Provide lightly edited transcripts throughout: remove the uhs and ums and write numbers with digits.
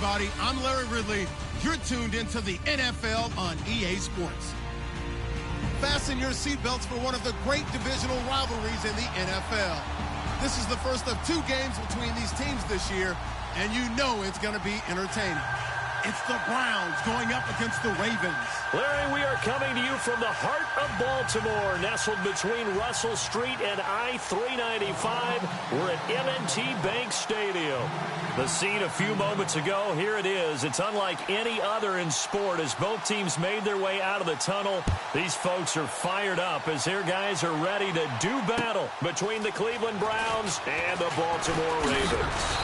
everybody. I'm Larry Ridley. You're tuned into the NFL on EA Sports. Fasten your seatbelts for one of the great divisional rivalries in the NFL. This is the first of 2 games between these teams this year, and you know it's going to be entertaining. It's the Browns going up against the Ravens. Larry, we are coming to you from the heart of Baltimore, nestled between Russell Street and I-395. We're at M&T Bank Stadium. The scene a few moments ago, here it is. It's unlike any other in sport as both teams made their way out of the tunnel. These folks are fired up as their guys are ready to do battle between the Cleveland Browns and the Baltimore Ravens.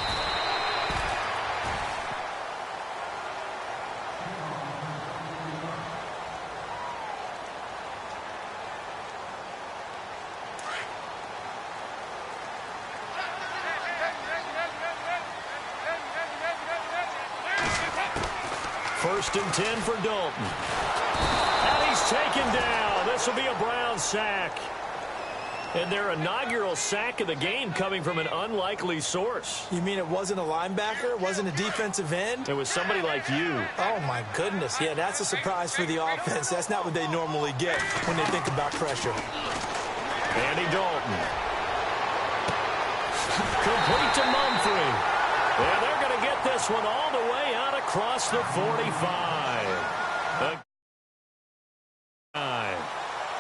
First and 10 for Dalton. And he's taken down. This will be a Brown sack. And their inaugural sack of the game coming from an unlikely source. You mean it wasn't a linebacker? It wasn't a defensive end? It was somebody like you. Oh, my goodness. Yeah, that's a surprise for the offense. That's not what they normally get when they think about pressure. Andy Dalton. Complete to Mumphrey. Yeah, they're going to get this one all the way out across the 45.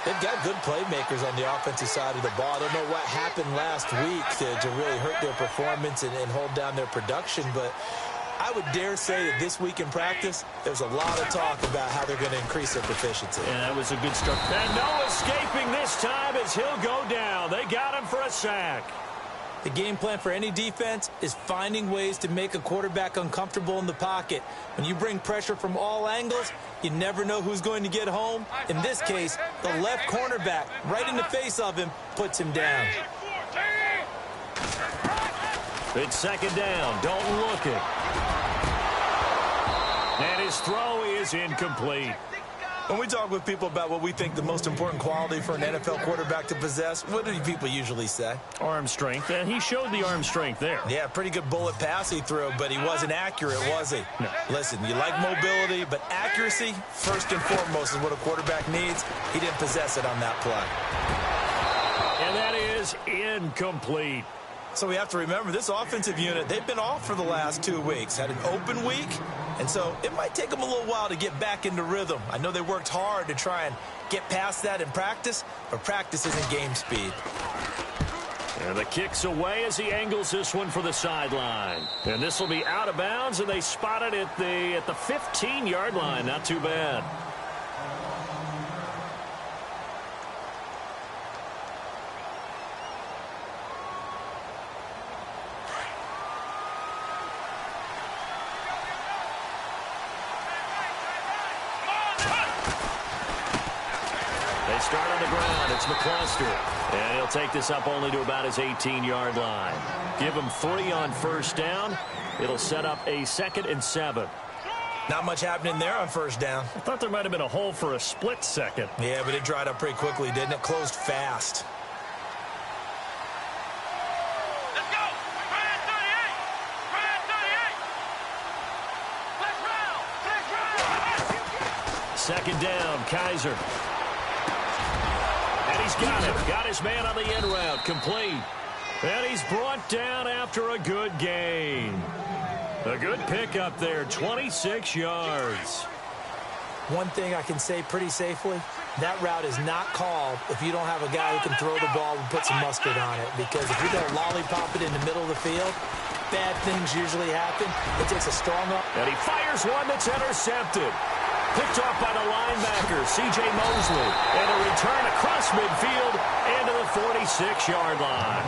They've got good playmakers on the offensive side of the ball. I don't know what happened last week to really hurt their performance and hold down their production, but I would dare say that this week in practice, there's a lot of talk about how they're going to increase their proficiency. And that was a good start. And no escaping this time as he'll go down. They got him for a sack. The game plan for any defense is finding ways to make a quarterback uncomfortable in the pocket. When you bring pressure from all angles, you never know who's going to get home. In this case, the left cornerback, right in the face of him, puts him down. It's second down. Dalton looking. And his throw is incomplete. When we talk with people about what we think the most important quality for an NFL quarterback to possess, what do people usually say? Arm strength, and he showed the arm strength there. Yeah, pretty good bullet pass he threw, but he wasn't accurate, was he? No. Listen, you like mobility, but accuracy, first and foremost, is what a quarterback needs. He didn't possess it on that play. And that is incomplete. So we have to remember, this offensive unit, they've been off for the last 2 weeks. Had an open week, and so it might take them a little while to get back into rhythm. I know they worked hard to try and get past that in practice, but practice isn't game speed. And the kick's away as he angles this one for the sideline. And this will be out of bounds, and they spot it at the 15-yard line. Not too bad. Start on the ground. It's McCluster. And he'll take this up only to about his 18-yard line. Give him 3 on first down. It'll set up a 2nd and 7. Not much happening there on first down. I thought there might have been a hole for a split second. Yeah, but it dried up pretty quickly, didn't it? Closed fast. Let's go! Brand 38! Brand 38! Let's round! Let's round! 2nd down, Kaiser. And he's got it. Got his man on the end route. Complete. And he's brought down after a good gain. A good pickup there. 26 yards. One thing I can say pretty safely, that route is not called if you don't have a guy who can throw the ball and put some mustard on it. Because if you're going to lollipop it in the middle of the field, bad things usually happen. It takes a strong up. And he fires one that's intercepted. Picked off by the linebacker, C.J. Mosley. And a return across midfield into the 46-yard line.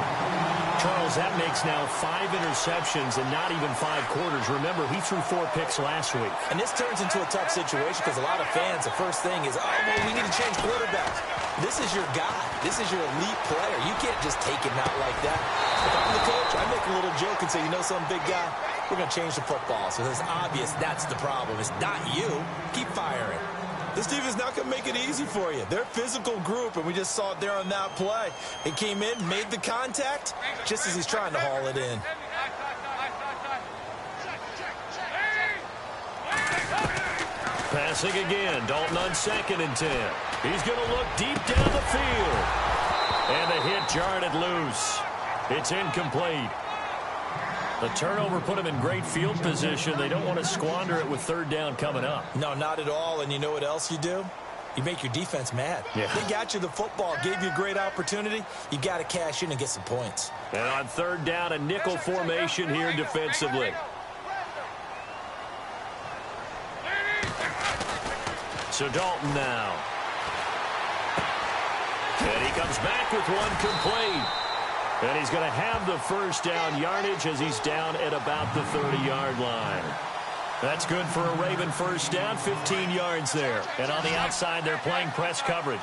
Charles, that makes now 5 interceptions and not even 5 quarters. Remember, he threw 4 picks last week. And this turns into a tough situation because a lot of fans, the first thing is, oh, well, we need to change quarterbacks. This is your guy. This is your elite player. You can't just take him out like that. If I'm the coach, I make a little joke and say, you know, some big guy, we're going to change the football. So it's obvious that's the problem. It's not you. Keep firing. This defense is not going to make it easy for you. They're a physical group, and we just saw it there on that play. He came in, made the contact, just as he's trying to haul it in. passing again. Dalton on 2nd and 10. He's going to look deep down the field. And the hit jarred it loose. It's incomplete. The turnover put him in great field position. They don't want to squander it with 3rd down coming up. No, not at all. And you know what else you do? You make your defense mad. Yeah. They got you the football, gave you a great opportunity. You got to cash in and get some points. And on 3rd down, a nickel formation here defensively. So Dalton now. And he comes back with one complete. And he's going to have the 1st down yardage as he's down at about the 30-yard line. That's good for a Raven 1st down, 15 yards there. And on the outside, they're playing press coverage.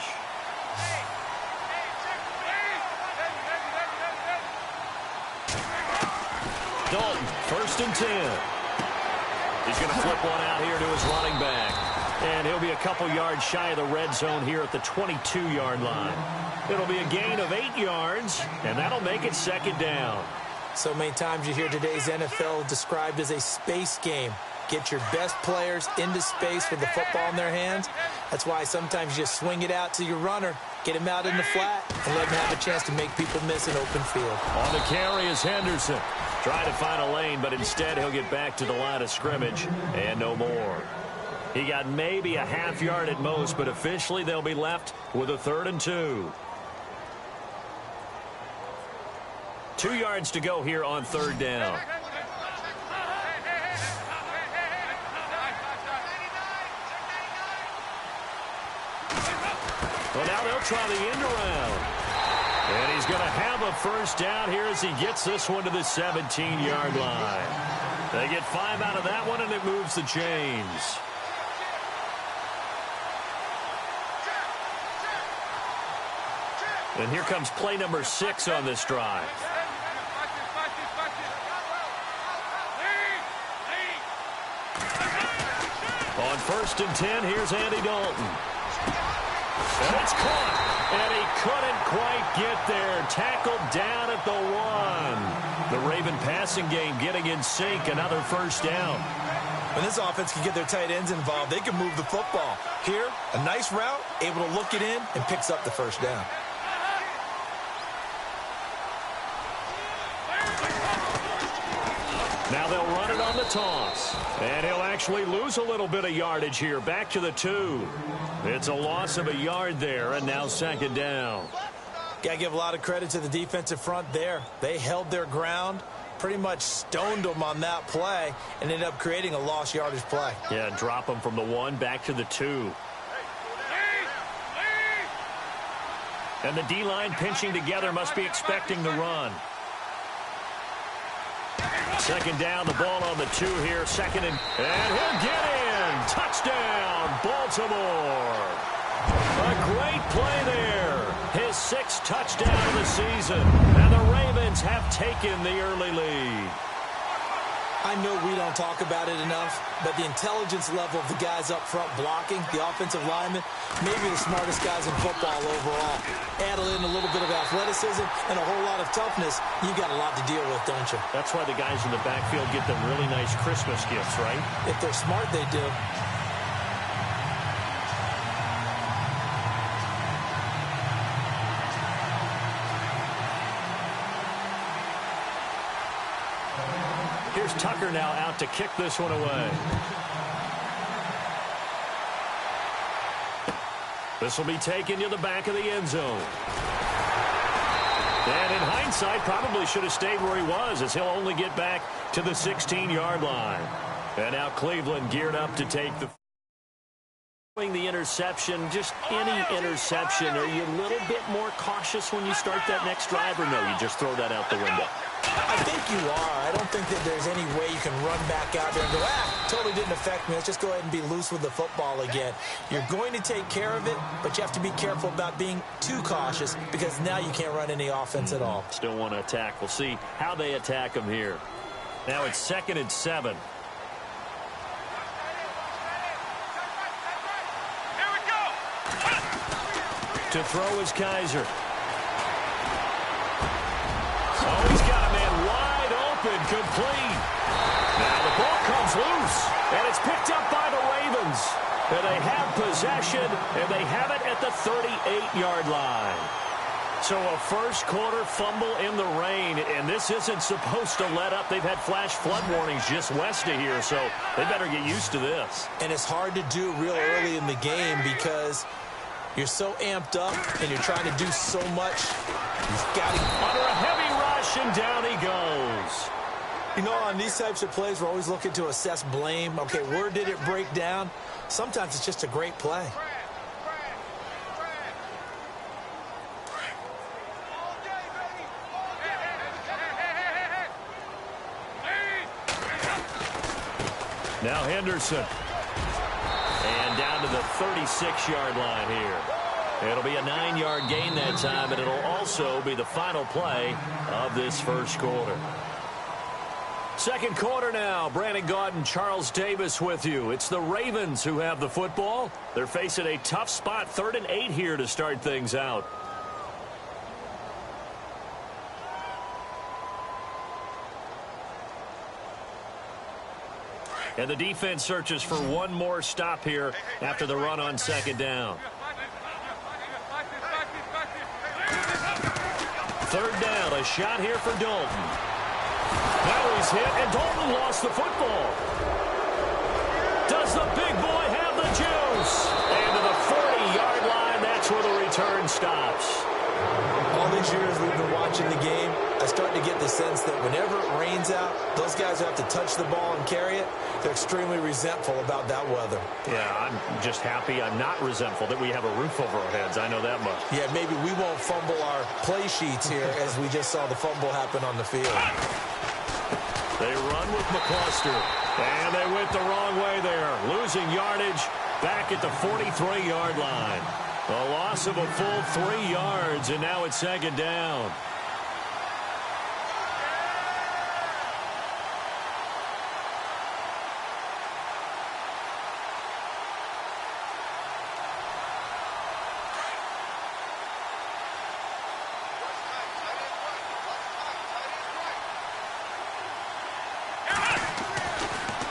Dalton, 1st and 10. He's going to flip one out here to his running back. And he'll be a couple yards shy of the red zone here at the 22-yard line. It'll be a gain of 8 yards, and that'll make it 2nd down. So many times you hear today's NFL described as a space game. Get your best players into space with the football in their hands. That's why sometimes you swing it out to your runner, get him out in the flat, and let him have a chance to make people miss an open field. On the carry is Henderson. Trying to find a lane, but instead he'll get back to the line of scrimmage and no more. He got maybe a half yard at most, but officially they'll be left with a 3rd and 2. 2 yards to go here on 3rd down. Well, now they'll try the end around. And he's going to have a 1st down here as he gets this one to the 17-yard line. They get 5 out of that one, and it moves the chains. And here comes play number 6 on this drive. On 1st and 10, here's Andy Dalton. And it's caught. And he couldn't quite get there. Tackled down at the 1. The Raven passing game getting in sync. Another 1st down. When this offense can get their tight ends involved, they can move the football. Here, a nice route, able to look it in, and picks up the 1st down. Now they'll run it on the toss. And he'll actually lose a little bit of yardage here. Back to the 2. It's a loss of a yard there, and now 2nd down. Got to give a lot of credit to the defensive front there. They held their ground, pretty much stoned them on that play, and ended up creating a lost yardage play. Yeah, drop them from the 1 back to the 2. And the D-line pinching together must be expecting the run. 2nd down, the ball on the 2 here. 2nd and he'll get in. Touchdown, Baltimore. A great play there. His 6th touchdown of the season. And the Ravens have taken the early lead. I know we don't talk about it enough, but the intelligence level of the guys up front blocking, the offensive linemen, maybe the smartest guys in football overall. Add in a little bit of athleticism and a whole lot of toughness, you got a lot to deal with, don't you? That's why the guys in the backfield get them really nice Christmas gifts, right? If they're smart, they do. Here's Tucker now out to kick this one away. This will be taken to the back of the end zone. And in hindsight, probably should have stayed where he was, as he'll only get back to the 16-yard line. And now Cleveland geared up to take the interception. Just any interception. Are you a little bit more cautious when you start that next drive, or no, you just throw that out the window? I think you are. I don't think that there's any way you can run back out there and go, totally didn't affect me. Let's just go ahead and be loose with the football again. You're going to take care of it, but you have to be careful about being too cautious because now you can't run any offense at all. Still want to attack. We'll see how they attack him here. Now it's 2nd and 7. Here we go. To throw is Kaiser. Oh, he's got a man wide open, complete. Now the ball comes loose, and it's picked up by the Ravens. And they have possession, and they have it at the 38-yard line. So a first-quarter fumble in the rain, and this isn't supposed to let up. They've had flash flood warnings just west of here, so they better get used to this. And it's hard to do real early in the game because you're so amped up and you're trying to do so much. You've got to... Under a heavy rush, and down he goes. You know, on these types of plays, we're always looking to assess blame. Okay, where did it break down? Sometimes it's just a great play. Now Henderson. And down to the 36-yard line here. It'll be a 9-yard gain that time, and it'll also be the final play of this first quarter. Second quarter now. Brandon Gaudin, Charles Davis with you. It's the Ravens who have the football. They're facing a tough spot, 3rd and 8 here to start things out. And the defense searches for one more stop here after the run on second down. Third down, a shot here for Dalton. Now he's hit, and Dalton lost the football. Does the big boy have the juice? And to the 40-yard line, that's where the return stops. All these years we've been watching the game, I start to get the sense that whenever it rains out, those guys who have to touch the ball and carry it, they're extremely resentful about that weather. Yeah, I'm just happy I'm not resentful that we have a roof over our heads. I know that much. Yeah, maybe we won't fumble our play sheets here as we just saw the fumble happen on the field. They run with McCluster, and they went the wrong way there, losing yardage back at the 43-yard line. A loss of a full 3 yards, and now it's second down.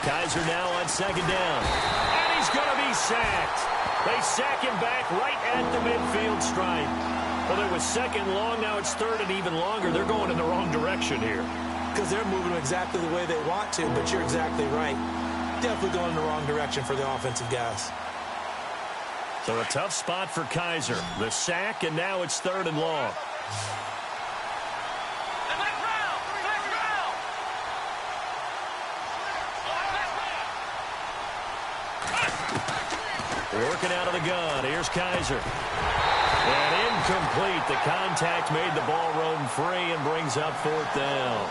Kaiser now on second down, and he's going to be sacked. They sack him back right at the midfield stripe. Well, it was second long. Now it's third and even longer. They're going in the wrong direction here. Because they're moving exactly the way they want to, but you're exactly right. Definitely going in the wrong direction for the offensive guys. So a tough spot for Kaiser. The sack, and now it's third and long. Working out of the gun. Here's Kaiser. And incomplete. The contact made the ball roam free and brings up fourth down.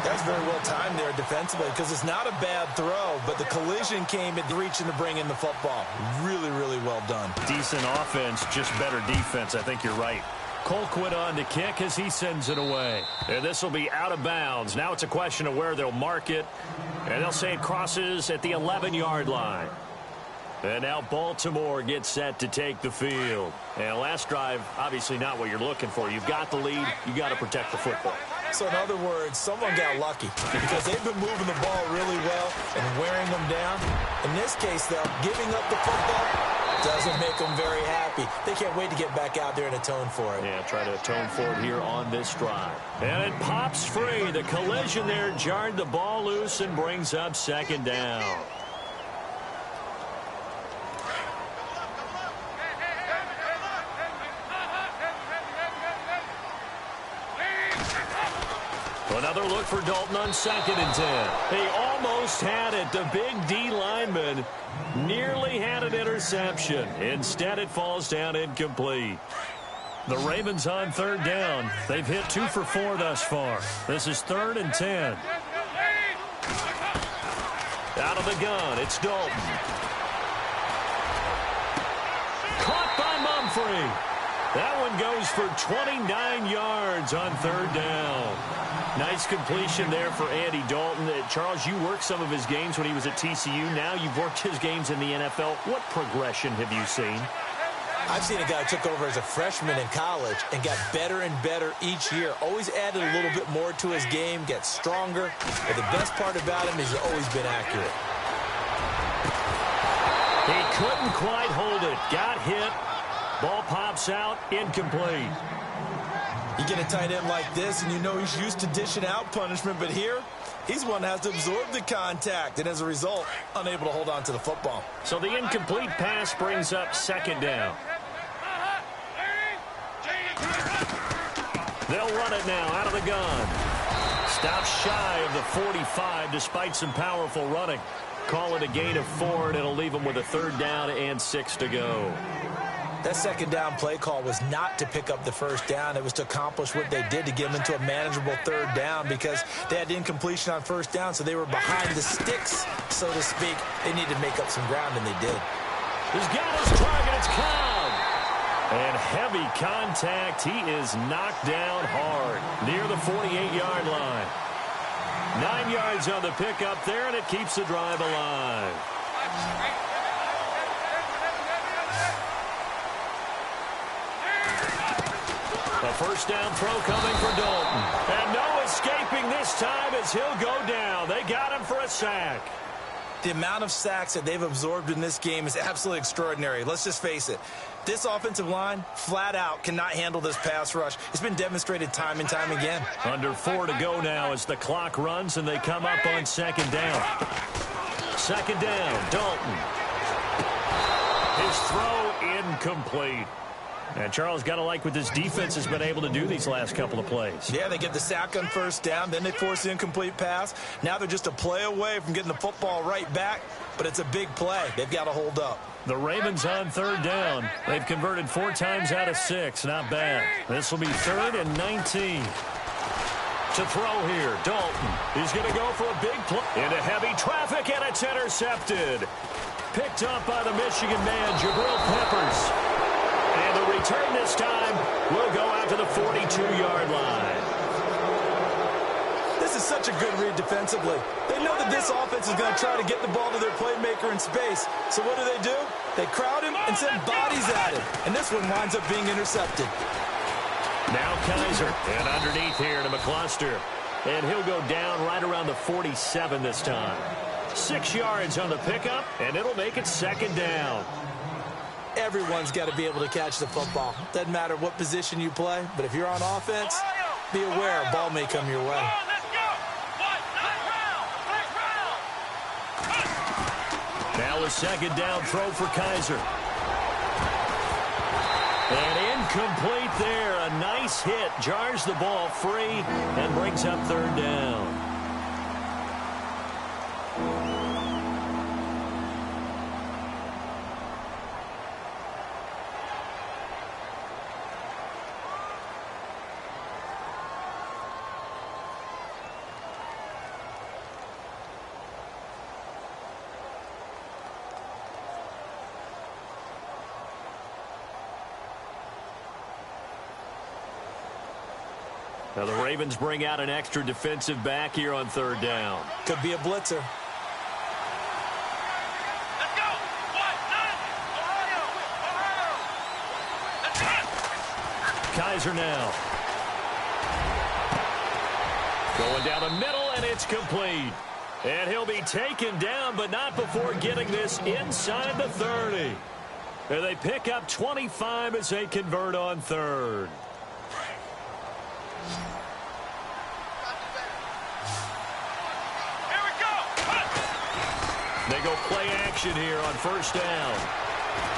That's very well timed there defensively because it's not a bad throw, but the collision came at reaching to bring in the football. Really, really well done. Decent offense, just better defense. I think you're right. Colquitt on to kick as he sends it away. And this will be out of bounds. Now it's a question of where they'll mark it. And they'll say it crosses at the 11-yard line. And now Baltimore gets set to take the field. And last drive, obviously not what you're looking for. You've got the lead. You've got to protect the football. So in other words, someone got lucky because they've been moving the ball really well and wearing them down. In this case, though, giving up the football doesn't make them very happy. They can't wait to get back out there and atone for it. Yeah, try to atone for it here on this drive. And it pops free. The collision there jarred the ball loose and brings up second down. Another look for Dalton on 2nd and 10. He almost had it. The big D lineman nearly had an interception. Instead, it falls down incomplete. The Ravens on third down. They've hit 2 for 4 thus far. This is 3rd and 10. Out of the gun, it's Dalton. Caught by Mumphrey. That one goes for 29 yards on third down. Nice completion there for Andy Dalton. Charles, you worked some of his games when he was at TCU. Now you've worked his games in the NFL. What progression have you seen? I've seen a guy who took over as a freshman in college and got better and better each year. Always added a little bit more to his game, gets stronger. But the best part about him is he's always been accurate. He couldn't quite hold it. Got hit. Ball pops out. Incomplete. You get a tight end like this, and you know he's used to dishing out punishment, but here, he's one that has to absorb the contact, and as a result, unable to hold on to the football. So the incomplete pass brings up second down. They'll run it now out of the gun. Stops shy of the 45 despite some powerful running. Call it a gain of 4, and it'll leave them with a 3rd down and 6 to go. That second down play call was not to pick up the first down. It was to accomplish what they did to get them into a manageable 3rd down because they had incompletion on first down, so they were behind the sticks, so to speak. They needed to make up some ground, and they did. He's got his target. It's Cobb. And heavy contact. He is knocked down hard near the 48-yard line. 9 yards on the pickup there, and it keeps the drive alive. A first down throw coming for Dalton. And no escaping this time as he'll go down. They got him for a sack. The amount of sacks that they've absorbed in this game is absolutely extraordinary. Let's just face it. This offensive line, flat out, cannot handle this pass rush. It's been demonstrated time and time again. Under 4 to go now as the clock runs and they come up on second down. Second down, Dalton. His throw incomplete. And Charles, got to like what this defense has been able to do these last couple of plays. Yeah, they get the sack on first down, then they force the incomplete pass. Now they're just a play away from getting the football right back, but it's a big play. They've got to hold up. The Ravens on 3rd down. They've converted 4 times out of 6. Not bad. This will be 3rd and 19. To throw here, Dalton. He's going to go for a big play. Into heavy traffic, and it's intercepted. Picked up by the Michigan man, Jabril Peppers. And the return this time will go out to the 42-yard line. This is such a good read defensively. They know that this offense is going to try to get the ball to their playmaker in space. So what do? They crowd him and send bodies at him. And this one winds up being intercepted. Now Kaiser. And underneath here to McCluster. And he'll go down right around the 47 this time. 6 yards on the pickup, and it'll make it second down. Everyone's got to be able to catch the football. Doesn't matter what position you play, but if you're on offense, be aware a ball may come your way. Now a second down throw for Kaiser. And incomplete there. A nice hit. Jars the ball free and brings up 3rd down. Now the Ravens bring out an extra defensive back here on 3rd down. Could be a blitzer. Let's go. 1-9. Ohio. Let's go. Kaiser now. Going down the middle, and it's complete. And he'll be taken down, but not before getting this inside the 30. And they pick up 25 as they convert on 3rd. They go play action here on first down.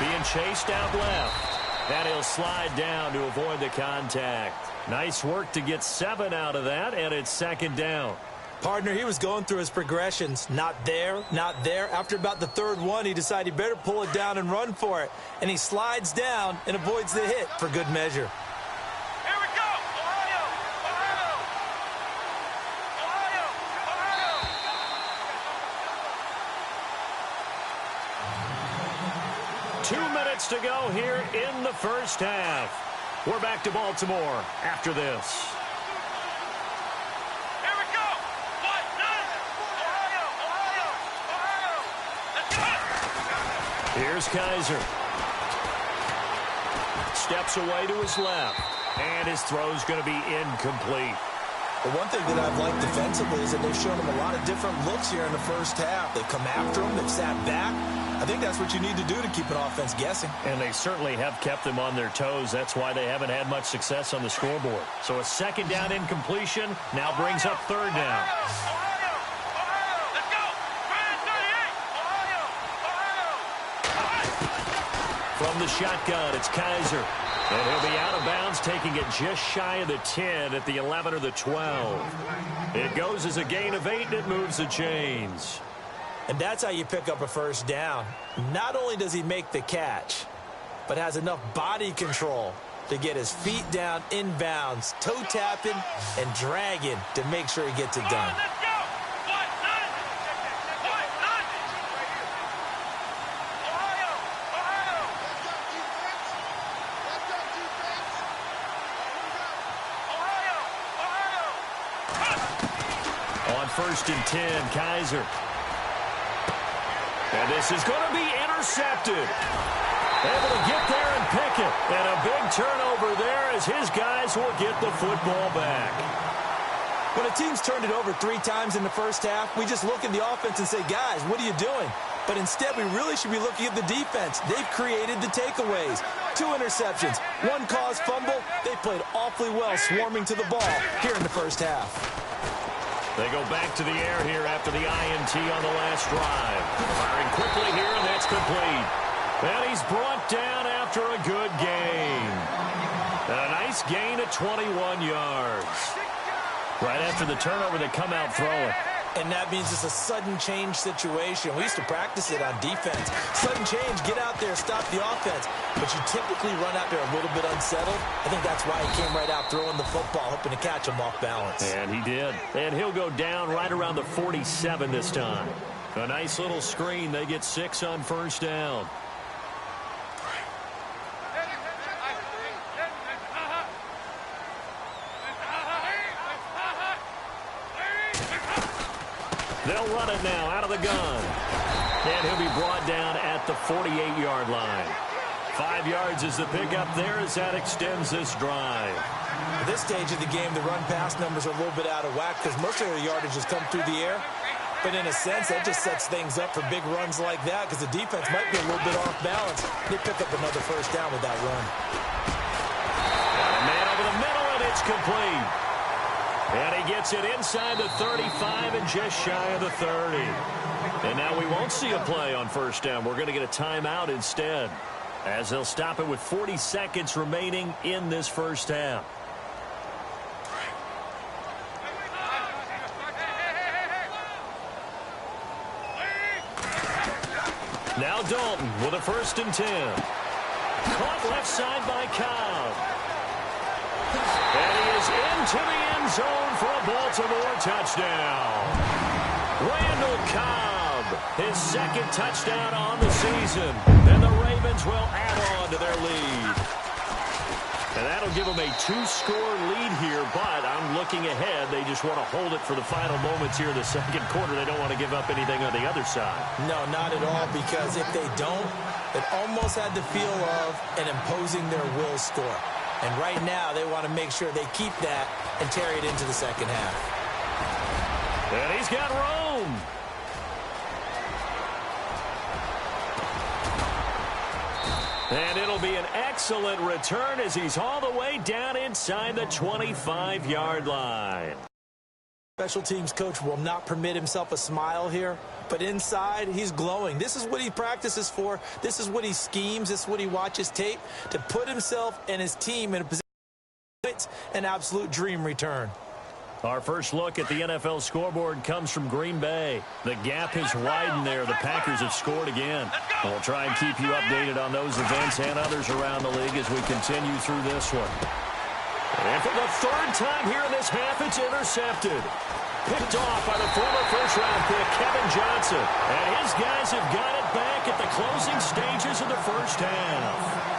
Being chased out left. And he'll slide down to avoid the contact. Nice work to get 7 out of that, and it's second down. Partner, he was going through his progressions. Not there, not there. After about the 3rd one, he decided he better pull it down and run for it. And he slides down and avoids the hit for good measure. Here we go. Ohio. 2 minutes to go here in the first half. We're back to Baltimore after this. Here we go. 1-9. Ohio. Let's go. Here's Kaiser. Steps away to his left. And his throw's going to be incomplete. The one thing that I've liked defensively is that they've shown him a lot of different looks here in the first half. They've come after him. They've sat back. I think that's what you need to do to keep an offense guessing. And they certainly have kept them on their toes. That's why they haven't had much success on the scoreboard. So a second down incompletion now brings up third down. From the shotgun, it's Kaiser. And he'll be out of bounds, taking it just shy of the 10 at the 11 or the 12. It goes as a gain of 8, and it moves the chains. And that's how you pick up a first down. Not only does he make the catch, but has enough body control to get his feet down inbounds, toe tapping and dragging to make sure he gets it done. First and 10, Kaiser. And this is going to be intercepted. Able to get there and pick it. And a big turnover there as his guys will get the football back. When a team's turned it over 3 times in the first half, we just look at the offense and say, guys, what are you doing? But instead, we really should be looking at the defense. They've created the takeaways. 2 interceptions, 1 caused fumble. They played awfully well swarming to the ball here in the first half. They go back to the air here after the INT on the last drive. Firing quickly here, and that's complete. And he's brought down after a good gain. A nice gain of 21 yards. Right after the turnover, they come out throwing. And that means it's a sudden change situation. We used to practice it on defense. Sudden change, get out there, stop the offense. But you typically run out there a little bit unsettled. I think that's why he came right out throwing the football, hoping to catch him off balance. And he did. And he'll go down right around the 47 this time. A nice little screen. They get 6 on first down. They'll run it now out of the gun. And he'll be brought down at the 48-yard line. 5 yards is the pickup there as that extends this drive. At this stage of the game, the run-pass numbers are a little bit out of whack because most of their yardage has come through the air. But in a sense, that just sets things up for big runs like that because the defense might be a little bit off balance. They pick up another first down with that run. Got a man over the middle, and it's complete. And he gets it inside the 35 and just shy of the 30. And now we won't see a play on first down. We're going to get a timeout instead, as they'll stop it with 40 seconds remaining in this first half. Now Dalton with a 1st and 10. Caught left side by Cobb. And he is into the end zone for a Baltimore touchdown. Randall Cobb, his 2nd touchdown on the season. And the Ravens will add on to their lead. And that'll give them a 2-score lead here, but I'm looking ahead. They just want to hold it for the final moments here in the 2nd quarter. They don't want to give up anything on the other side. No, not at all, because if they don't, it almost had the feel of an imposing their will score. And right now, they want to make sure they keep that and carry it into the 2nd half. And he's got room. And it'll be an excellent return as he's all the way down inside the 25-yard line. Special teams coach will not permit himself a smile here, but inside he's glowing. This is what he practices for. This is what he schemes. This is what he watches tape to put himself and his team in a position. It's an absolute dream return. Our first look at the NFL scoreboard comes from Green Bay. The gap has widened there. The Packers have scored again. We'll try and keep you updated on those events and others around the league as we continue through this one. And for the 3rd time here in this half, it's intercepted. Picked off by the former first-round pick, Kevin Johnson. And his guys have got it back at the closing stages of the first half.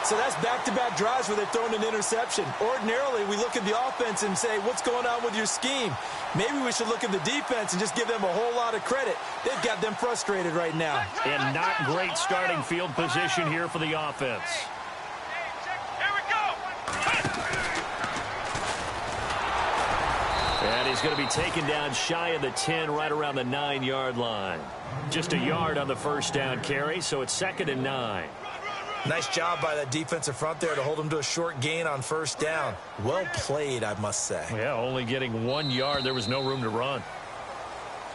So that's back-to-back drives where they've thrown an interception. Ordinarily, we look at the offense and say, what's going on with your scheme? Maybe we should look at the defense and just give them a whole lot of credit. They've got them frustrated right now. And not great starting field position here for the offense. Here we go. And he's going to be taken down shy of the 10, right around the 9-yard line. Just a yard on the first down carry, so it's 2nd and 9. Nice job by that defensive front there to hold him to a short gain on first down. Well played, I must say. Yeah, only getting 1 yard. There was no room to run.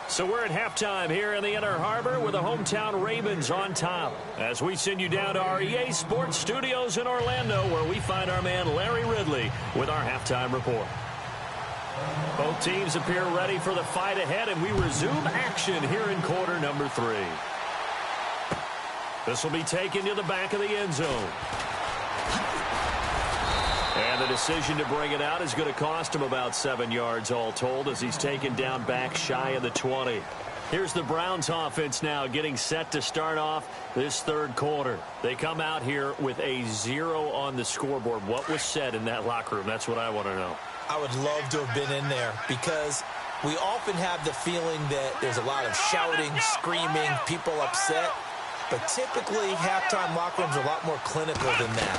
So we're at halftime here in the Inner Harbor with the hometown Ravens on top, as we send you down to our EA Sports Studios in Orlando, where we find our man Larry Ridley with our halftime report. Both teams appear ready for the fight ahead, and we resume action here in quarter number 3. This will be taken to the back of the end zone. And the decision to bring it out is going to cost him about 7 yards all told, as he's taken down back shy of the 20. Here's the Browns offense now getting set to start off this third quarter. They come out here with a 0 on the scoreboard. What was said in that locker room? That's what I want to know. I would love to have been in there, because we often have the feeling that there's a lot of shouting, screaming, people upset. But typically, halftime locker rooms are a lot more clinical than that.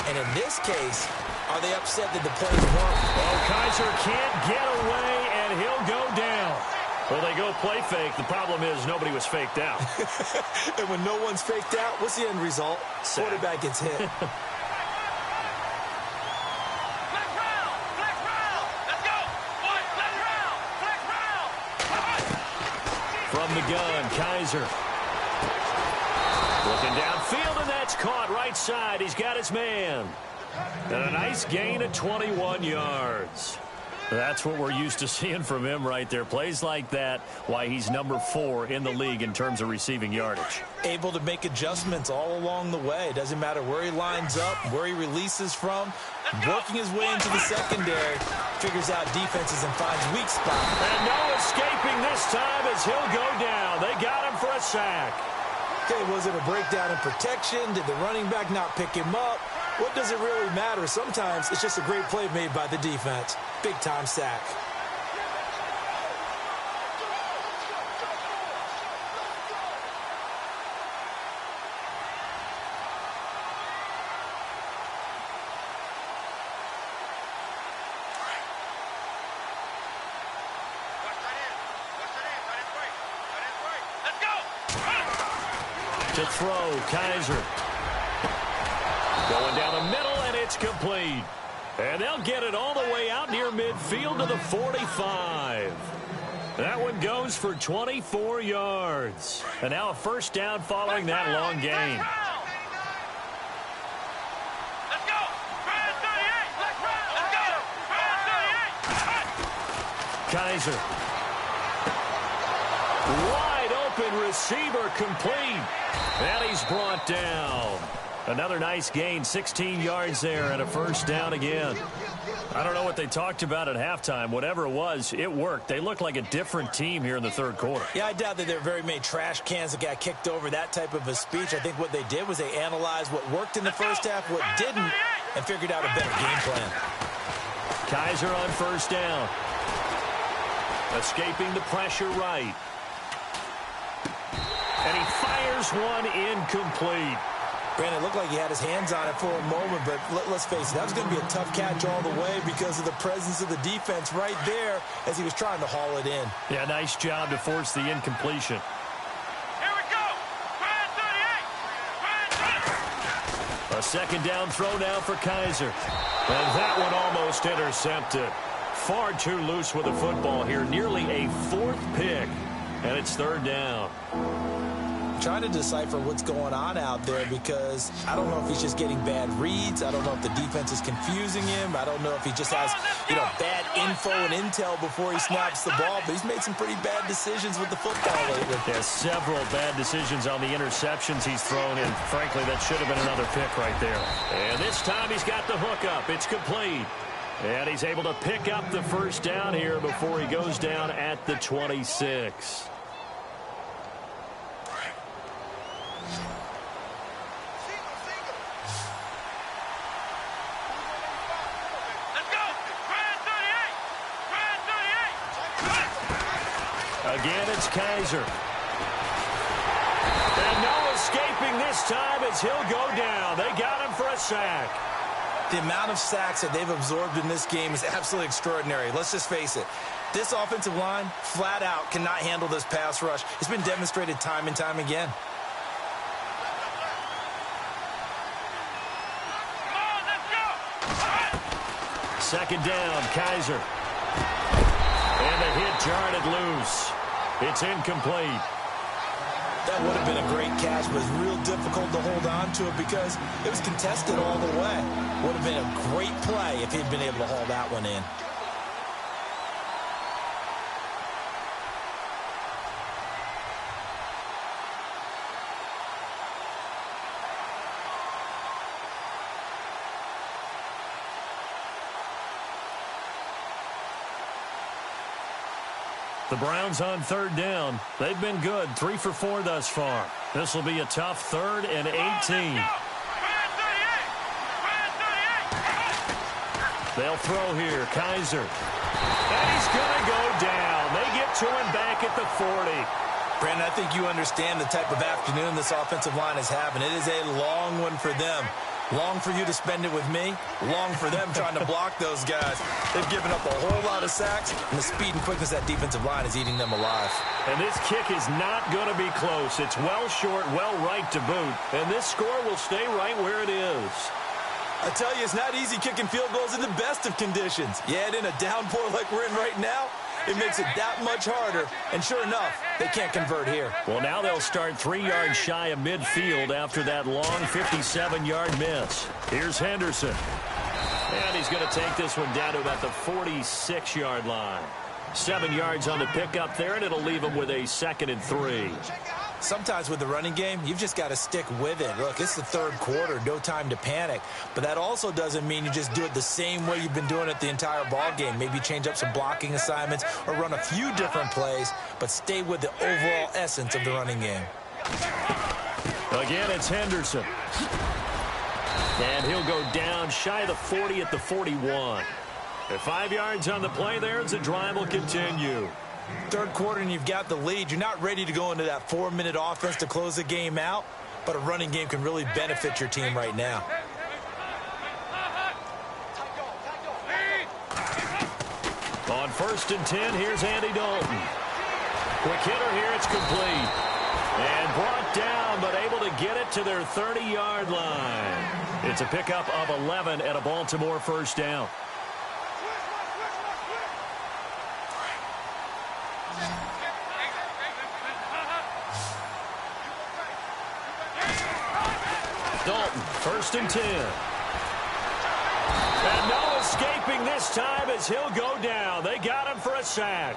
And in this case, are they upset that the plays weren't? Well, Kaiser can't get away, and he'll go down. Well, they go play fake. The problem is nobody was faked out. And when no one's faked out, what's the end result? Sack. Quarterback gets hit. From the gun, Kaiser. Looking downfield, and that's caught right side. He's got his man. And a nice gain of 21 yards. That's what we're used to seeing from him right there. Plays like that, why he's number 4 in the league in terms of receiving yardage. Able to make adjustments all along the way. Doesn't matter where he lines up, where he releases from. Working his way into the secondary. Figures out defenses and finds weak spots. And no escaping this time as he'll go down. They got him for a sack. Okay, was it a breakdown in protection? Did the running back not pick him up? What does it really matter? Sometimes it's just a great play made by the defense. Big-time sack. To throw, Kaiser. Going down the middle, and it's complete. And they'll get it all the way out near midfield to the 45. That one goes for 24 yards. And now a first down following that long gain. Let's go! 38! Let's go! 38! Kaiser. Wide open receiver complete. And he's brought down. Another nice gain, 16 yards there, and a first down again. I don't know what they talked about at halftime. Whatever it was, it worked. They look like a different team here in the third quarter. Yeah, I doubt that there are very many trash cans that got kicked over, that type of a speech. I think what they did was they analyzed what worked in the first half, what didn't, and figured out a better game plan. Kaiser on first down. Escaping the pressure right. And he fires one incomplete. Brandon, it looked like he had his hands on it for a moment, but let's face it, that was going to be a tough catch all the way because of the presence of the defense right there as he was trying to haul it in. Yeah, nice job to force the incompletion. Here we go! 38! A second down throw now for Kaiser. And that one almost intercepted. Far too loose with the football here. Nearly a 4th pick. And it's third down. Trying to decipher what's going on out there because I don't know if he's just getting bad reads. I don't know if the defense is confusing him. I don't know if he just has, bad info and intel before he snaps the ball. But he's made some pretty bad decisions with the football lately. Yeah, several bad decisions on the interceptions he's thrown in. Frankly, that should have been another pick right there. And this time he's got the hook up. It's complete. And he's able to pick up the first down here before he goes down at the 26. Again, it's Kaiser. And no escaping this time as he'll go down. They got him for a sack. The amount of sacks that they've absorbed in this game is absolutely extraordinary. Let's just face it. This offensive line, flat out, cannot handle this pass rush. It's been demonstrated time and time again. Second down, Kaiser. And the hit jarred it loose. It's incomplete. That would have been a great catch, but it's real difficult to hold on to it because it was contested all the way. Would have been a great play if he'd been able to haul that one in. The Browns on third down. They've been good, 3 for 4 thus far. This will be a tough 3rd and 18. They'll throw here, Kaiser. And he's going to go down. They get to him back at the 40. Brandon, I think you understand the type of afternoon this offensive line is having. It is a long one for them. Long for you to spend it with me. Long for them trying to block those guys. They've given up a whole lot of sacks, and the speed and quickness of that defensive line is eating them alive. And this kick is not going to be close. It's well short, well right to boot. And this score will stay right where it is. I tell you, it's not easy kicking field goals in the best of conditions. Yet in a downpour like we're in right now, it makes it that much harder. And sure enough, they can't convert here. Well, now they'll start 3 yards shy of midfield after that long 57-yard miss. Here's Henderson. And he's going to take this one down to about the 46-yard line. 7 yards on the pickup there, and it'll leave him with a 2nd and 3. Sometimes with the running game, you've just got to stick with it. Look, it's the 3rd quarter, no time to panic. But that also doesn't mean you just do it the same way you've been doing it the entire ball game. Maybe change up some blocking assignments or run a few different plays, but stay with the overall essence of the running game. Again, it's Henderson. And he'll go down shy of the 40 at the 41. At 5 yards on the play there as the drive will continue. 3rd quarter and you've got the lead. You're not ready to go into that 4-minute offense to close the game out, but a running game can really benefit your team right now. On 1st and 10, here's Andy Dalton. Quick hitter here, it's complete. And brought down, but able to get it to their 30-yard line. It's a pickup of 11 at a Baltimore 1st down. Dalton, 1st and 10. And no escaping this time as he'll go down. They got him for a sack.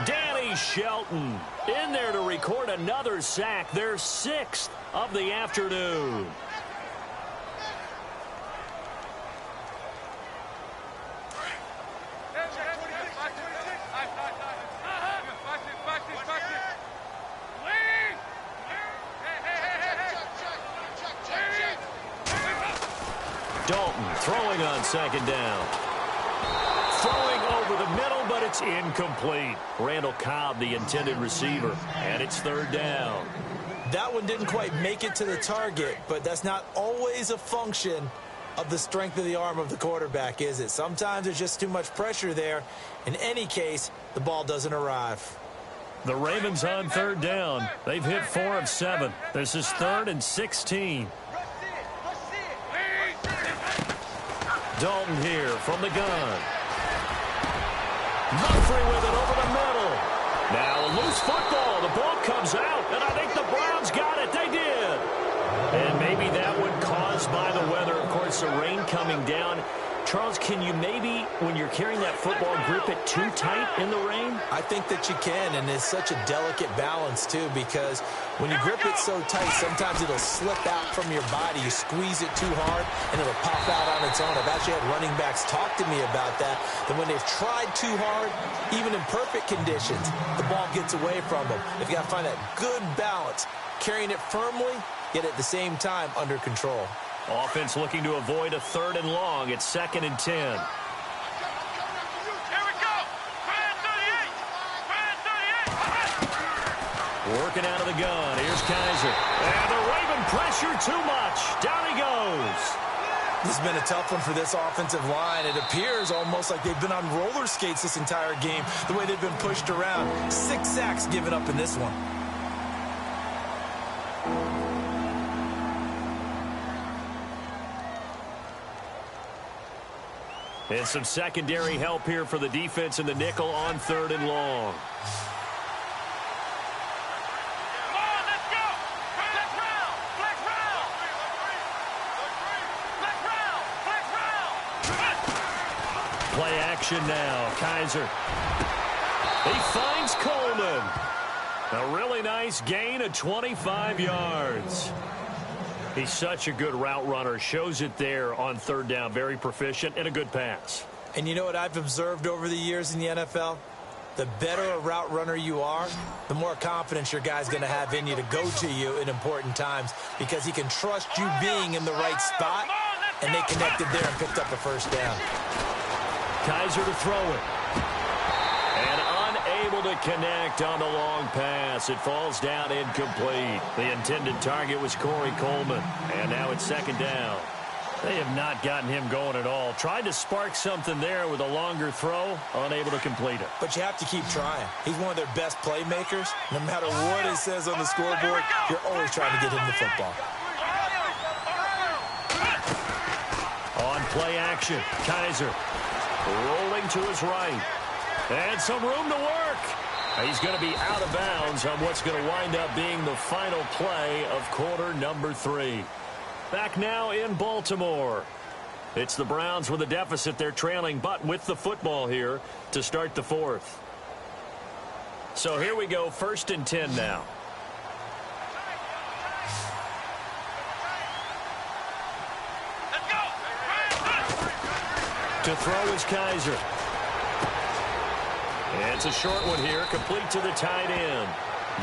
Danny Shelton in there to record another sack, their 6th of the afternoon. Dalton throwing on 2nd down. Throwing over the middle, but it's incomplete. Randall Cobb, the intended receiver, and it's 3rd down. That one didn't quite make it to the target, but that's not always a function of the strength of the arm of the quarterback, is it? Sometimes there's just too much pressure there. In any case, the ball doesn't arrive. The Ravens on 3rd down. They've hit 4 of 7. This is 3rd and 16. Dalton here from the gun. Mumphrey with it over the middle. Now a loose football. The ball comes out, and I think the Browns got it. They did. And maybe that one caused by the weather. Of course, the rain coming down. Charles, can you maybe, when you're carrying that football, grip it too tight in the rain? I think that you can, and it's such a delicate balance, too, because when you grip it so tight, sometimes it'll slip out from your body. You squeeze it too hard, and it'll pop out on its own. I've actually had running backs talk to me about that when they've tried too hard, even in perfect conditions, the ball gets away from them. They've got to find that good balance, carrying it firmly, yet at the same time under control. Offense looking to avoid a 3rd and long. It's 2nd and 10. Here we go. 38. Working out of the gun. Here's Kaiser. And the Raven pressure too much. Down he goes. This has been a tough one for this offensive line. It appears almost like they've been on roller skates this entire game, the way they've been pushed around. 6 sacks given up in this one. And some secondary help here for the defense in the nickel on 3rd and long. Play action now. Kaiser. He finds Coleman. A really nice gain of 25 yards. He's such a good route runner. Shows it there on 3rd down. Very proficient and a good pass. And you know what I've observed over the years in the NFL? The better a route runner you are, the more confidence your guy's going to have in you to go to you in important times because he can trust you being in the right spot, and they connected there and picked up a 1st down. Kaiser to throw it. And unable to connect on the long pass. It falls down incomplete. The intended target was Corey Coleman. And now it's 2nd down. They have not gotten him going at all. Tried to spark something there with a longer throw. Unable to complete it. But you have to keep trying. He's one of their best playmakers. No matter what it says on the scoreboard, you're always trying to get him the football. On play action, Kaiser rolling to his right. And some room to work. He's going to be out of bounds on what's going to wind up being the final play of quarter number 3. Back now in Baltimore. It's the Browns with a deficit. They're trailing, but with the football here to start the 4th. So here we go, 1st and 10 now. To throw is Kaiser. And it's a short one here, complete to the tight end.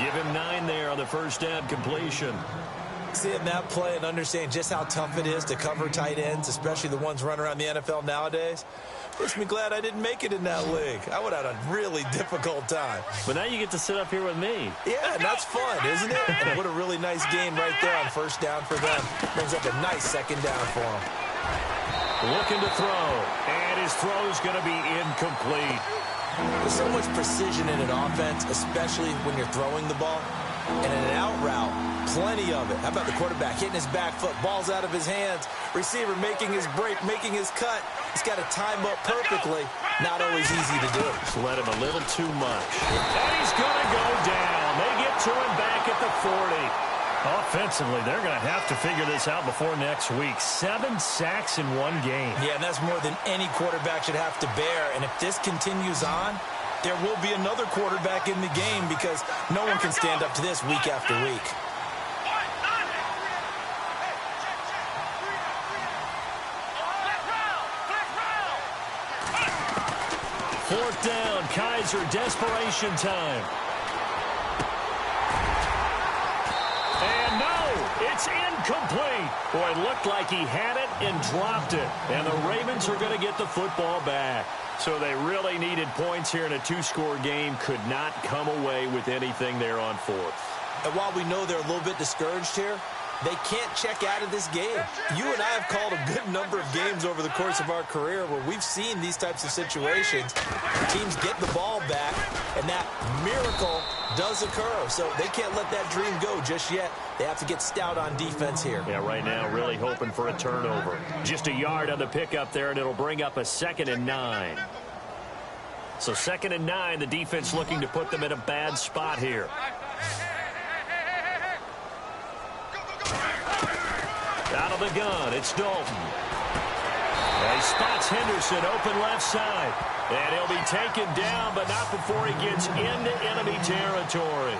Give him 9 there on the 1st down completion. Seeing that play and understand just how tough it is to cover tight ends, especially the ones running around the NFL nowadays, makes me glad I didn't make it in that league. I would have had a really difficult time. But now you get to sit up here with me. Yeah, and that's fun, isn't it? And what a really nice game right there on 1st down for them. Brings up a nice 2nd down for them. Looking to throw, and his throw is going to be incomplete. There's so much precision in an offense, especially when you're throwing the ball. And in an out route, plenty of it. How about the quarterback hitting his back foot, ball's out of his hands, receiver making his break, making his cut. He's got to time up perfectly. Not always easy to do. Just let him a little too much. And he's going to go down. They get to him back at the 40. Offensively, they're going to have to figure this out before next week. 7 sacks in 1 game. Yeah, and that's more than any quarterback should have to bear. And if this continues on, there will be another quarterback in the game because no one can stand up to this week after week. Fourth down, Kaiser, desperation time. And no, it's incomplete. Boy, it looked like he had it and dropped it. And the Ravens are going to get the football back. So they really needed points here in a 2-score game. Could not come away with anything there on 4th. And while we know they're a little bit discouraged here, they can't check out of this game. You and I have called a good number of games over the course of our career where we've seen these types of situations. Teams get the ball back, and that miracle does occur. So they can't let that dream go just yet. They have to get stout on defense here. Yeah, right now really hoping for a turnover. Just a yard on the pickup there, and it'll bring up a 2nd and 9. So 2nd and 9, the defense looking to put them in a bad spot here. Out of the gun, it's Dalton. And he spots Henderson open left side. And he'll be taken down, but not before he gets into enemy territory.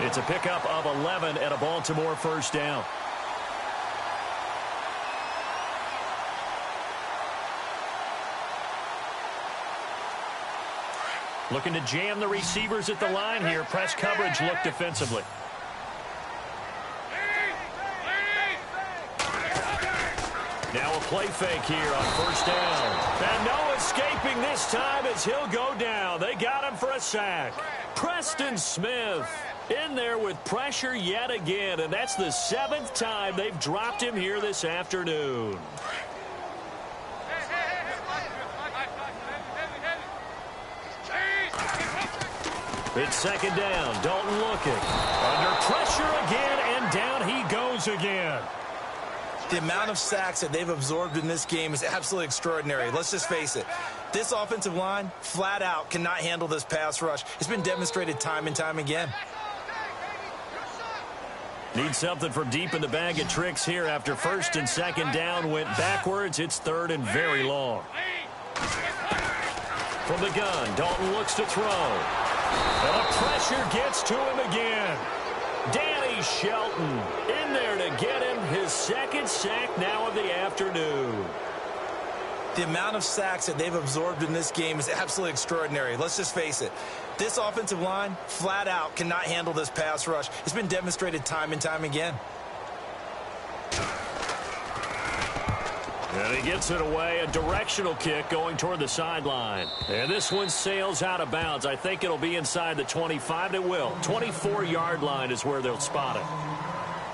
It's a pickup of 11 and a Baltimore 1st down. Looking to jam the receivers at the line here. Press coverage look defensively. Now a play fake here on 1st down. And no escaping this time as he'll go down. They got him for a sack. Preston Smith in there with pressure yet again. And that's the 7th time they've dropped him here this afternoon. It's second down. Dalton looking. Under pressure again, and down he goes again. The amount of sacks that they've absorbed in this game is absolutely extraordinary. Let's just face it. This offensive line, flat out, cannot handle this pass rush. It's been demonstrated time and time again. Need something from deep in the bag of tricks here after first and second down went backwards. It's third and very long. From the gun, Dalton looks to throw. And the pressure gets to him again. Danny Shelton in there to get him his second sack now of the afternoon. The amount of sacks that they've absorbed in this game is absolutely extraordinary. Let's just face it. This offensive line, flat out, cannot handle this pass rush. It's been demonstrated time and time again. And he gets it away, a directional kick going toward the sideline. And this one sails out of bounds. I think it'll be inside the 25. It will. 24-yard line is where they'll spot it.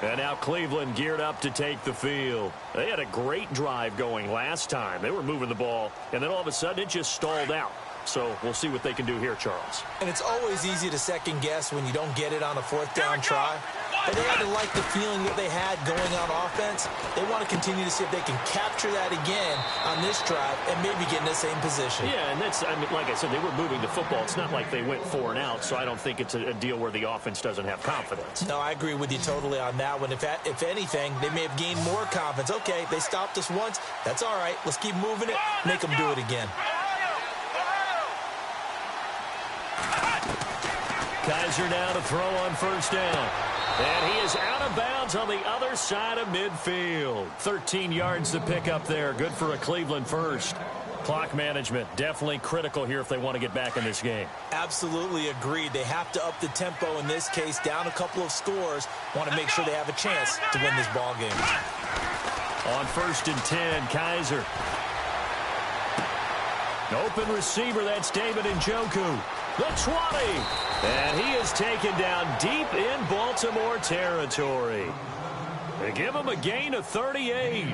And now Cleveland geared up to take the field. They had a great drive going last time. They were moving the ball, and then all of a sudden it just stalled out. So we'll see what they can do here, Charles. And it's always easy to second guess when you don't get it on a fourth down try. But they had to like the feeling that they had going on offense. They want to continue to see if they can capture that again on this drive and maybe get in the same position. Yeah, and that's, I mean, like I said, they were moving the football. It's not like they went 4 and out, so I don't think it's a deal where the offense doesn't have confidence. No, I agree with you totally on that one. If anything, they may have gained more confidence. Okay, they stopped us once. That's all right. Let's keep moving it. Make them do it again. Kaiser now to throw on first down. And he is out of bounds on the other side of midfield. 13 yards to pick up there. Good for a Cleveland first. Clock management definitely critical here if they want to get back in this game. Absolutely agreed. They have to up the tempo in this case, down a couple of scores. Want to make sure they have a chance to win this ball game. On first and 10, Kaiser. Open receiver, that's David Njoku. The 20. And he is taken down deep in Baltimore territory. They give him a gain of 38.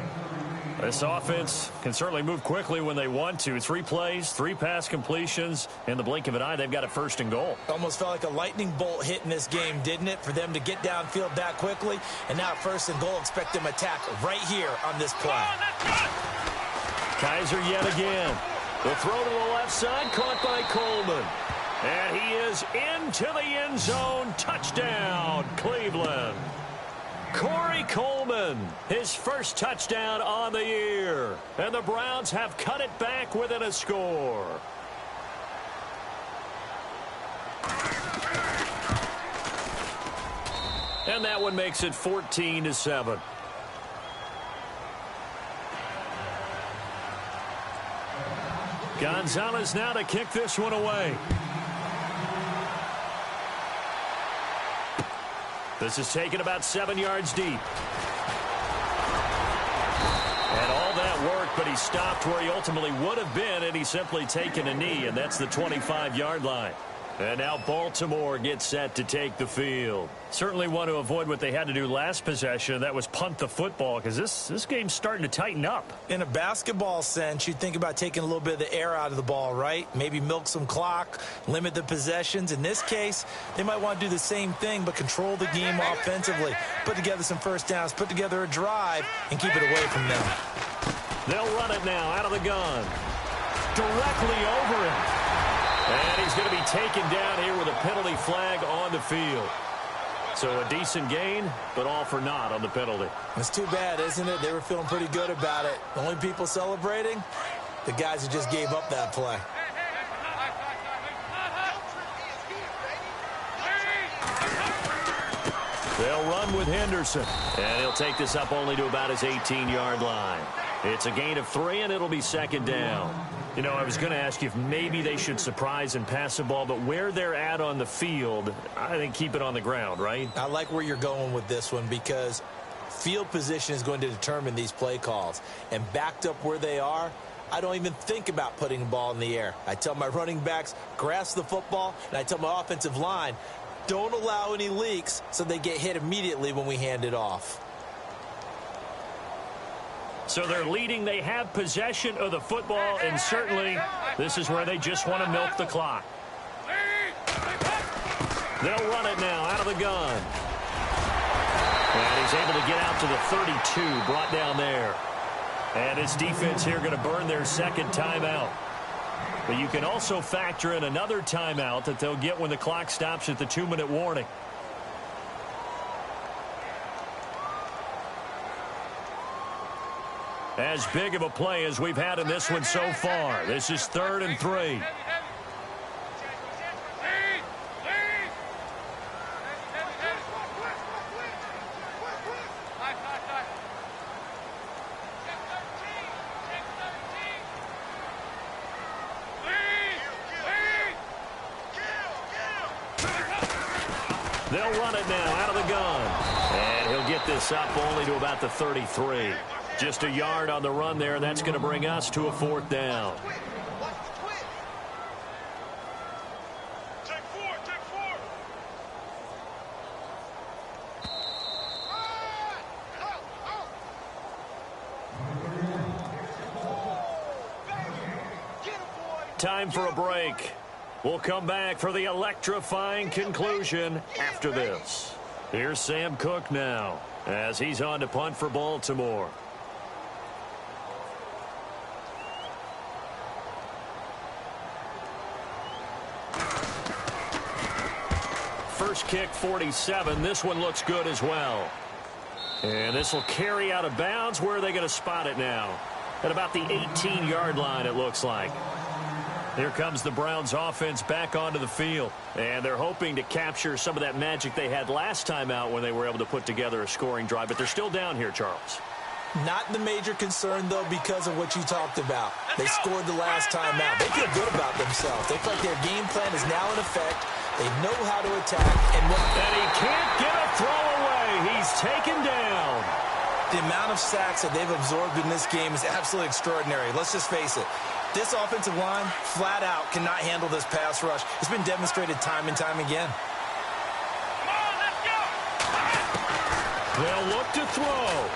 This offense can certainly move quickly when they want to. 3 plays, 3 pass completions. In the blink of an eye, they've got a first and goal. Almost felt like a lightning bolt hit in this game, didn't it? For them to get downfield that quickly. And now first and goal, expect them to attack right here on this play. Kaiser yet again. The throw to the left side, caught by Coleman. And he is into the end zone. Touchdown, Cleveland. Corey Coleman, his first touchdown on the year. And the Browns have cut it back within a score. And that one makes it 14-7. Gonzalez now to kick this one away. This is taken about 7 yards deep. And all that work, but he stopped where he ultimately would have been, and he's simply taken a knee, and that's the 25-yard line. And now Baltimore gets set to take the field. Certainly want to avoid what they had to do last possession. That was punt the football, because this game's starting to tighten up. In a basketball sense, you think about taking a little bit of the air out of the ball, right? Maybe milk some clock, limit the possessions. In this case, they might want to do the same thing, but control the game offensively. Put together some first downs, put together a drive, and keep it away from them. They'll run it now out of the gun. Directly over him. And he's going to be taken down here with a penalty flag on the field. So a decent gain, but all for naught on the penalty. It's too bad, isn't it? They were feeling pretty good about it. The only people celebrating, the guys who just gave up that play. They'll run with Henderson. And he'll take this up only to about his 18-yard line. It's a gain of 3, and it'll be second down. You know, I was going to ask you if maybe they should surprise and pass the ball, but where they're at on the field, I think keep it on the ground, right? I like where you're going with this one because field position is going to determine these play calls. And backed up where they are, I don't even think about putting the ball in the air. I tell my running backs, grasp the football, and I tell my offensive line, don't allow any leaks so they get hit immediately when we hand it off. So they're leading. They have possession of the football, and certainly this is where they just want to milk the clock. They'll run it now out of the gun. And he's able to get out to the 32, brought down there. And his defense here going to burn their second timeout. But you can also factor in another timeout that they'll get when the clock stops at the 2-minute warning. As big of a play as we've had in this one so far. This is 3rd and 3. They'll run it now out of the gun. And he'll get this up only to about the 33. Just a yard on the run there, and that's going to bring us to a 4th down. Time for a break. We'll come back for the electrifying conclusion after this. Here's Sam Cook now as he's on to punt for Baltimore. First kick, 47. This one looks good as well. And this will carry out of bounds. Where are they going to spot it now? At about the 18-yard line, it looks like. Here comes the Browns offense back onto the field. And they're hoping to capture some of that magic they had last time out when they were able to put together a scoring drive. But they're still down here, Charles. Not the major concern, though, because of what you talked about. They scored the last time out. They feel good about themselves. They feel like their game plan is now in effect. They know how to attack. And he can't get a throw away. He's taken down. The amount of sacks that they've absorbed in this game is absolutely extraordinary. Let's just face it. This offensive line, flat out, cannot handle this pass rush. It's been demonstrated time and time again. Come on, let's go! They'll look to throw.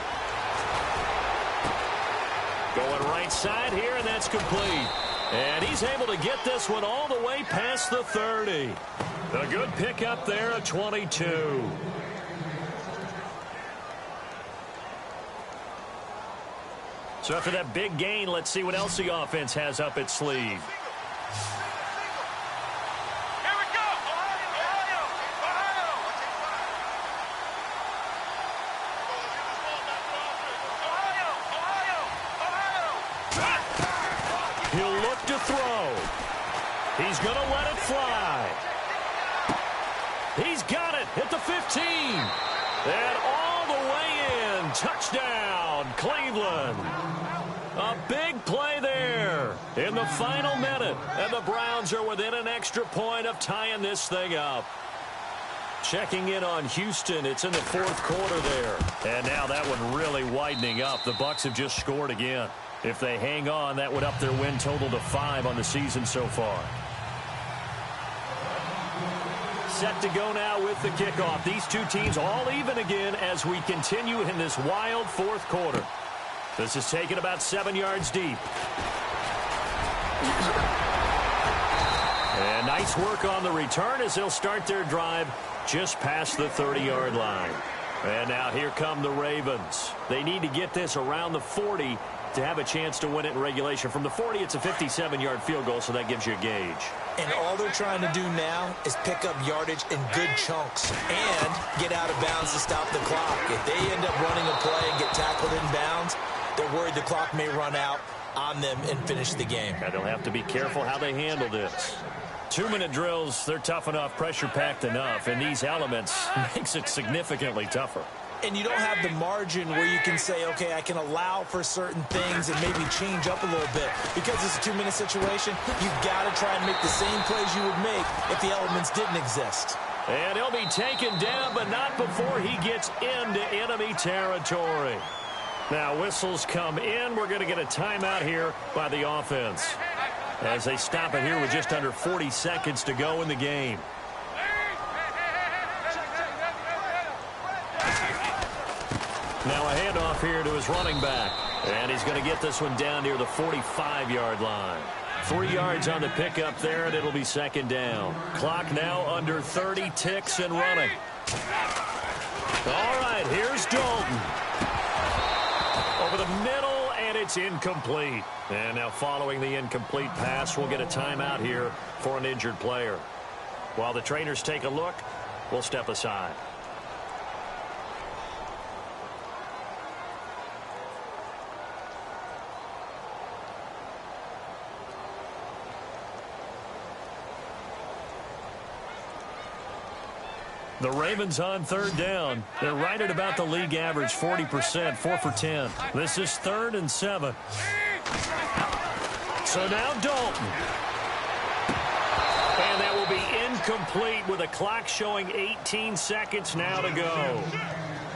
Going right side here, and that's complete. And he's able to get this one all the way past the 30. A good pickup there at 22. So after that big gain, let's see what else the offense has up its sleeve. Here we go! Ohio! He'll look to throw. He's going to let it fly. He's got it at the 15. And all the way in. Touchdown, Cleveland. A big play there in the final minute. And the Browns are within an extra point of tying this thing up. Checking in on Houston. It's in the 4th quarter there. And now that one really widening up. The Bucs have just scored again. If they hang on, that would up their win total to 5 on the season so far. Set to go now with the kickoff. These two teams all even again as we continue in this wild 4th quarter. This is taken about 7 yards deep. And nice work on the return as they'll start their drive just past the 30-yard line. And now here come the Ravens. They need to get this around the 40 to have a chance to win it in regulation. From the 40, it's a 57-yard field goal, so that gives you a gauge. And all they're trying to do now is pick up yardage in good chunks and get out of bounds to stop the clock. If they end up running a play and get tackled in bounds, they're worried the clock may run out on them and finish the game. And they'll have to be careful how they handle this. 2-minute drills, they're tough enough, pressure-packed enough, and these elements makes it significantly tougher. And you don't have the margin where you can say, okay, I can allow for certain things and maybe change up a little bit. Because it's a 2-minute situation, you've got to try and make the same plays you would make if the elements didn't exist. And he'll be taken down, but not before he gets into enemy territory. Now, whistles come in. We're going to get a timeout here by the offense as they stop it here with just under 40 seconds to go in the game. Now a handoff here to his running back. And he's going to get this one down near the 45-yard line. 3 yards on the pickup there, and it'll be second down. Clock now under 30 ticks and running. All right, here's Dalton. Over the middle, and it's incomplete. And now following the incomplete pass, we'll get a timeout here for an injured player. While the trainers take a look, we'll step aside. The Ravens on third down. They're right at about the league average, 40%, 4 for 10. This is 3rd and 7. So now Dalton. And that will be incomplete with a clock showing 18 seconds now to go.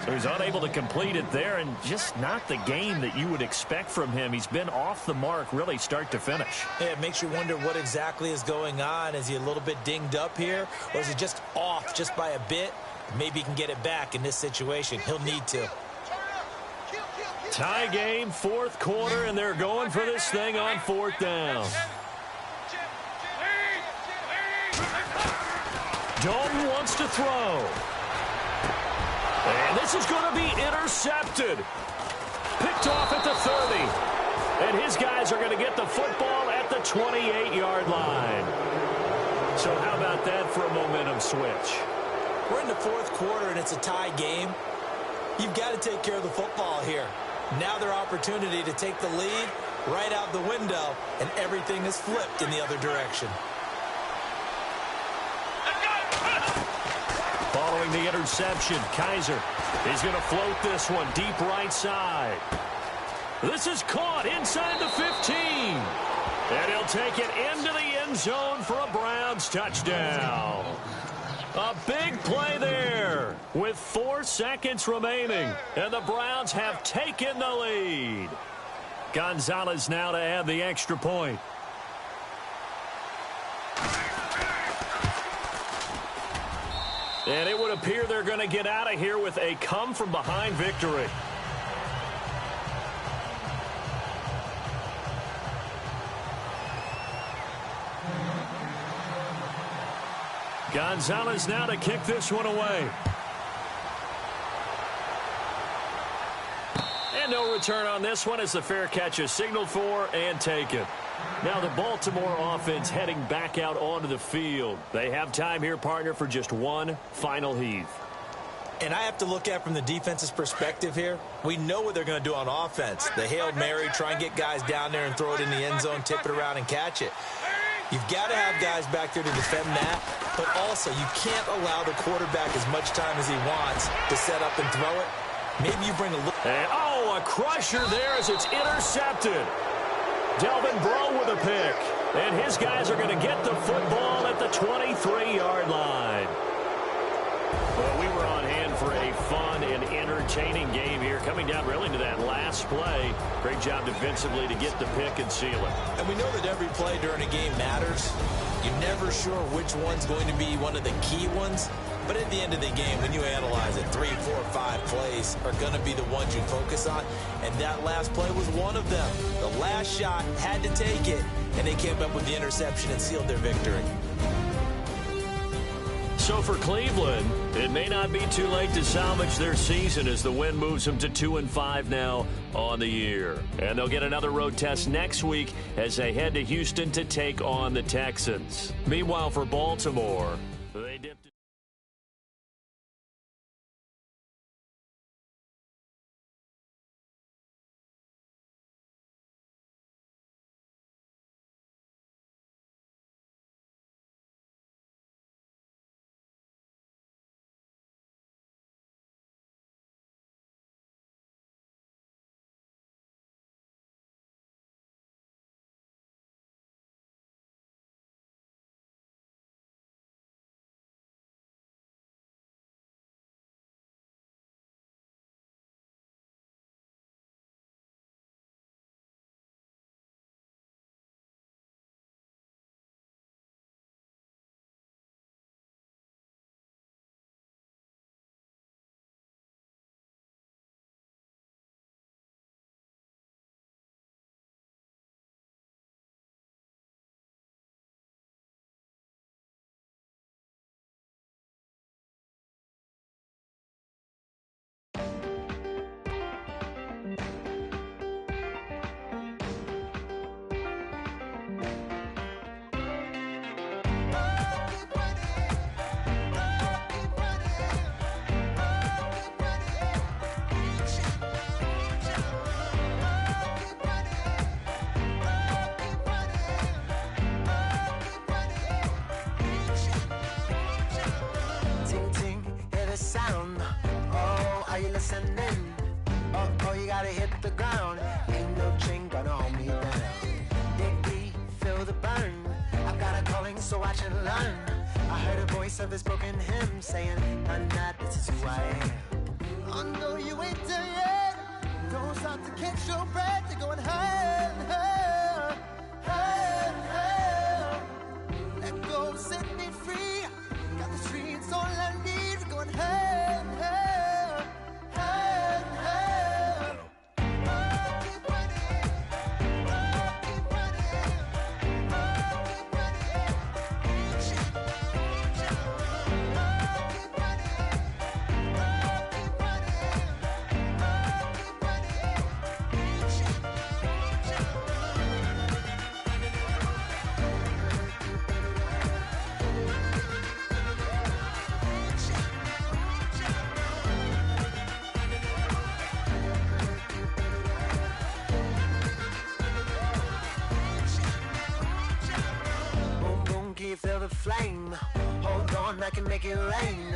So he's unable to complete it there, and just not the game that you would expect from him. He's been off the mark really start to finish. Yeah, it makes you wonder what exactly is going on. Is he a little bit dinged up here, or is he just off just by a bit? Maybe he can get it back in this situation. He'll need to. Tie game, 4th quarter, and they're going for this thing on 4th down. Dalton wants to throw. And this is going to be intercepted. Picked off at the 30. And his guys are going to get the football at the 28-yard line. So how about that for a momentum switch? We're in the 4th quarter, and it's a tie game. You've got to take care of the football here. Now their opportunity to take the lead right out the window, and everything is flipped in the other direction. Following the interception, Kaiser is going to float this one deep right side. This is caught inside the 15. And he'll take it into the end zone for a Browns touchdown. A big play there with 4 seconds remaining. And the Browns have taken the lead. Gonzalez now to add the extra point. And it would appear they're going to get out of here with a come-from-behind victory. Gonzalez now to kick this one away. And no return on this one as the fair catch is signaled for and taken. Now the Baltimore offense heading back out onto the field. They have time here, partner, for just one final heave. And I have to look at from the defense's perspective here. We know what they're going to do on offense. The Hail Mary, try and get guys down there and throw it in the end zone, tip it around and catch it. You've got to have guys back there to defend that, but also you can't allow the quarterback as much time as he wants to set up and throw it. Maybe you bring a little... a crusher there as it's intercepted. Delvin Breaux with a pick. And his guys are going to get the football at the 23-yard line. Well, we were on hand for a fun and entertaining game here, coming down really to that last play. Great job defensively to get the pick and seal it. And we know that every play during a game matters. You're never sure which one's going to be one of the key ones. But at the end of the game, when you analyze it, 3, 4, 5 plays are going to be the ones you focus on. And that last play was one of them. The last shot had to take it, and they came up with the interception and sealed their victory. So for Cleveland, it may not be too late to salvage their season as the win moves them to 2-5 now on the year. And they'll get another road test next week as they head to Houston to take on the Texans. Meanwhile, for Baltimore, they dipped so watch and learn. I heard a voice of his broken hymn saying, "I'm not, this is who I am." I know you ain't there yet. Don't stop to catch your breath. You're going higher, higher, higher, higher. Let go, set me free. Got the streets all I need. We're going higher, higher, higher, higher. Oh, keep running. Oh, keep running. Oh, keep running. Reach out, reach out. Oh, keep running. Oh, keep running. Oh, keep running. Reach out, reach out. Boom, boom, can you feel the flame? Hold on, I can make it rain.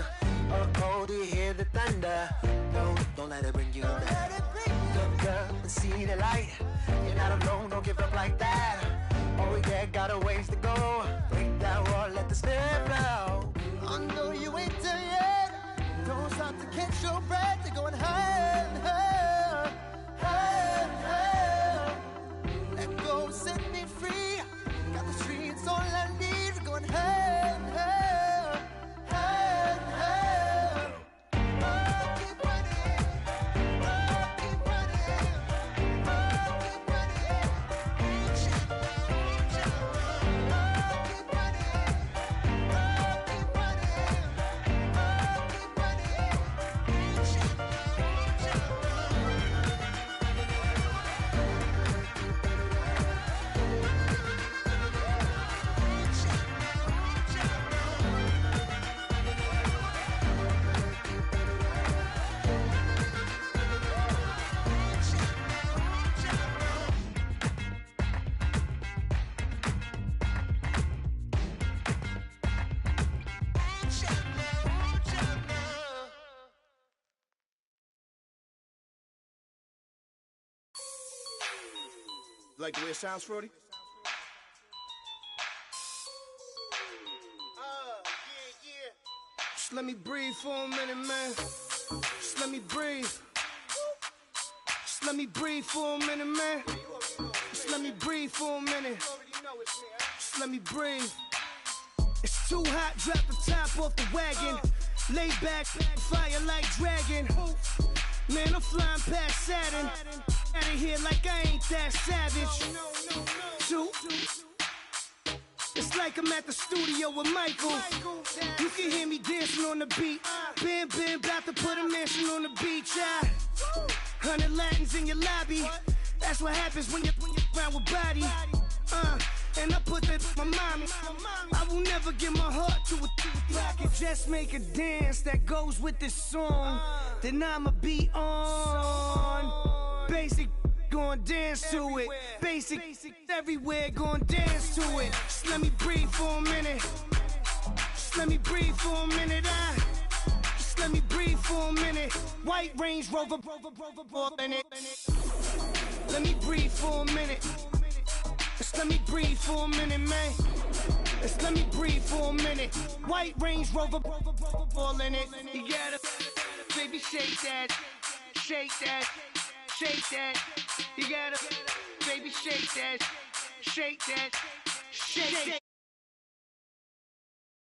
Oh, oh, do you hear the thunder? No, don't let it bring you down. Look up and see the light. You're not alone, don't give up like that. Oh yeah, got a ways to go. Break that wall, let the spirit flow. I know you ain't there yet. Don't stop to catch your breath. You're going higher, higher, higher, higher. Let go, set me free. Got the streets all I need. We're going higher, higher, higher, higher. Oh, keep running. Oh, keep running. Oh, keep running. Reach out, reach out. Oh, keep running. Oh, keep running. Oh, keep running. Reach out, reach out. Like the way it sounds, Frody? Just let me breathe for a minute, man. Just let me breathe. Just let me breathe for a minute, man. Just let me breathe for a minute. Just let me breathe. It's too hot, drop the top off the wagon. Lay back, fire like dragon. Man, I'm flying past Saturn. Out of here like I ain't that savage. Two. It's like I'm at the studio with Michael. You can hear me dancing on the beat. Bam, bam, about to put a mansion on the beach. 100 Latins in your lobby. That's what happens when you're around with body. And I put that in my mommy. I will never give my heart to a I can just make a dance that goes with this song. Then I'ma be on. Basic, gon' dance to it. Basic, everywhere, gon' dance to it. Just let me breathe for a minute. Just let me breathe for a minute. Just let me breathe for a minute. White Range Rover, in it. Let me breathe for a minute. Just let me breathe for a minute, man. Just let me breathe for a minute. White Range Rover, all in it. You gotta, baby, shake that, shake that, shake that. You gotta, baby, shake that, shake that, shake that.